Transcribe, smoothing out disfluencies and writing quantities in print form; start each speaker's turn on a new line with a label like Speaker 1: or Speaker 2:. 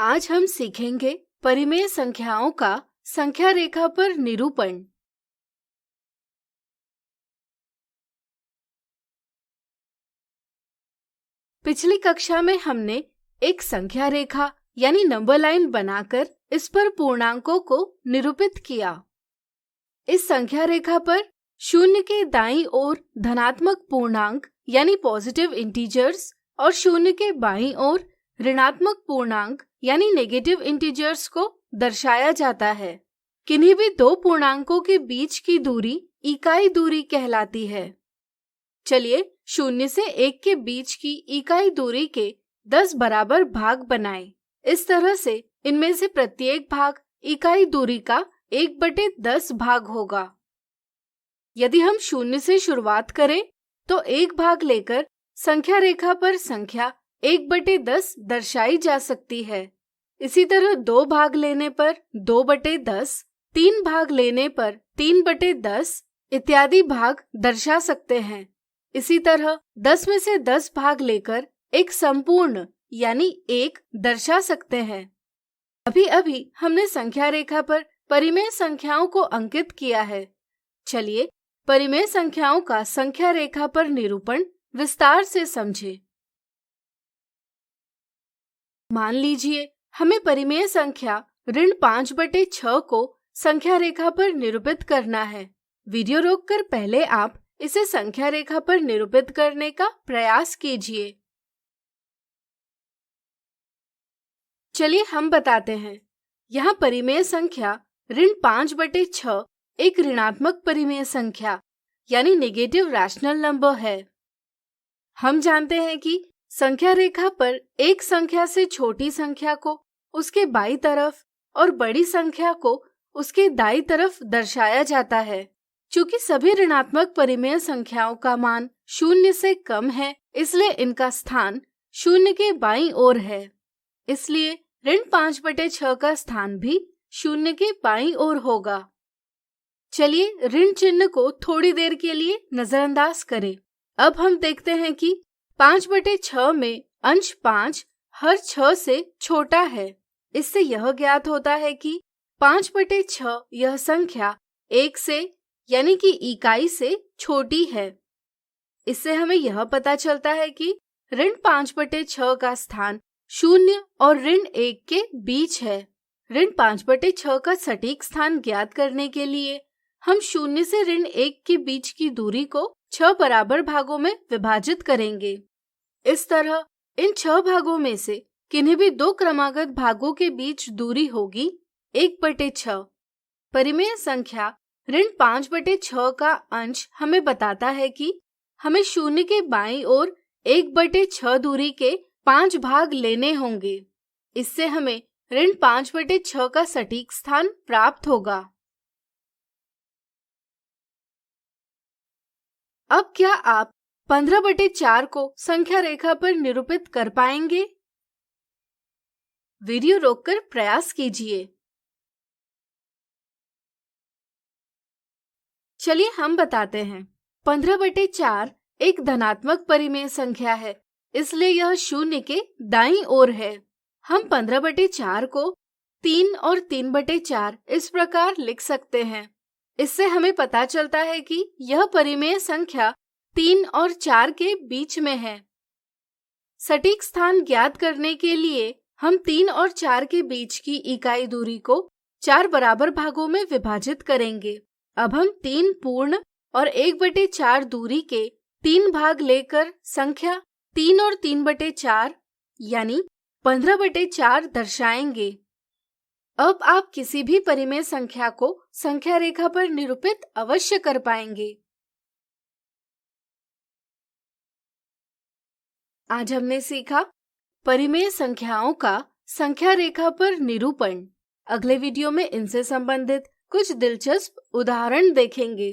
Speaker 1: आज हम सीखेंगे परिमेय संख्याओं का संख्या रेखा पर निरूपण। पिछली कक्षा में हमने एक संख्या रेखा यानी नंबर लाइन बनाकर इस पर पूर्णांकों को निरूपित किया। इस संख्या रेखा पर शून्य के दाईं ओर धनात्मक पूर्णांक यानी पॉजिटिव इंटीजर्स और शून्य के बाईं ओर ऋणात्मक पूर्णांक यानी नेगेटिव इंटीजर्स को दर्शाया जाता है। किन्हीं भी दो पूर्णांकों के बीच की दूरी इकाई दूरी कहलाती है। चलिए शून्य से एक के बीच की इकाई दूरी के 10 बराबर भाग बनाएं। इस तरह से इनमें से प्रत्येक भाग इकाई दूरी का 1/10 भाग होगा। यदि हम शून्य से शुरुआत करें तो एक भाग लेकर संख्या रेखा पर संख्या 1/10 दर्शाई जा सकती है। इसी तरह दो भाग लेने पर 2/10, तीन भाग लेने पर 3/10 इत्यादि भाग दर्शा सकते हैं। इसी तरह 10 में से 10 भाग लेकर एक संपूर्ण यानी 1 दर्शा सकते हैं। अभी अभी हमने संख्या रेखा पर परिमेय संख्याओं को अंकित किया है। चलिए परिमेय संख्याओं का संख्या रेखा पर निरूपण विस्तार से समझें। मान लीजिए हमें परिमेय संख्या ऋण 5/6 को संख्या रेखा पर निरूपित करना है। वीडियो रोककर पहले आप इसे संख्या रेखा पर निरूपित करने का प्रयास कीजिए। चलिए हम बताते हैं। यहाँ परिमेय संख्या ऋण 5/6 एक ऋणात्मक परिमेय संख्या यानी नेगेटिव रैशनल नंबर है। हम जानते हैं कि संख्या रेखा पर एक संख्या से छोटी संख्या को उसके बाईं तरफ और बड़ी संख्या को उसके दाईं तरफ दर्शाया जाता है। चूंकि सभी ऋणात्मक परिमेय संख्याओं का मान 0 से कम है, इसलिए इनका स्थान 0 के बाईं ओर है। इसलिए ऋण 5/6 का स्थान भी 0 के बाईं ओर होगा। चलिए ऋण चिन्ह को थोड़ी देर के लिए नजरअंदाज करें। अब हम देखते हैं कि 5/6 में अंश 5 हर 6 से छोटा है। इससे यह ज्ञात होता है कि 5/6 यह संख्या 1 से यानी कि इकाई से छोटी है। इससे हमें यह पता चलता है कि ऋण 5/6 का स्थान 0 और ऋण 1 के बीच है। ऋण 5/6 का सटीक स्थान ज्ञात करने के लिए हम 0 से ऋण 1 के बीच की दूरी को 6 बराबर भागों में विभाजित करेंगे। इस तरह इन 6 भागों में से किन्हीं भी दो क्रमागत भागों के बीच दूरी होगी 1/6। परिमेय संख्या ऋण 5/6 का अंश हमें बताता है कि हमें 0 के बाईं ओर 1/6 दूरी के 5 भाग लेने होंगे। इससे हमें ऋण 5/6 का सटीक स्थान प्राप्त होगा। अब क्या आप 15/4 को संख्या रेखा पर निरूपित कर पाएंगे? वीडियो रोककर प्रयास कीजिए। चलिए हम बताते हैं। 15/4 एक धनात्मक परिमेय संख्या है, इसलिए यह 0 के दाईं ओर है। हम 15/4 को 3 और 3/4 इस प्रकार लिख सकते हैं। इससे हमें पता चलता है कि यह परिमेय संख्या 3 और 4 के बीच में है। सटीक स्थान ज्ञात करने के लिए हम 3 और 4 के बीच की इकाई दूरी को 4 बराबर भागों में विभाजित करेंगे। अब हम 3 पूर्ण और 1/4 दूरी के 3 भाग लेकर संख्या 3 और 3/4 यानी 15/4 दर्शाएंगे। अब आप किसी भी परिमेय संख्या को संख्या रेखा पर निरूपित अवश्य कर पाएंगे। आज हमने सीखा परिमेय संख्याओं का संख्या रेखा पर निरूपण। अगले वीडियो में इनसे संबंधित कुछ दिलचस्प उदाहरण देखेंगे।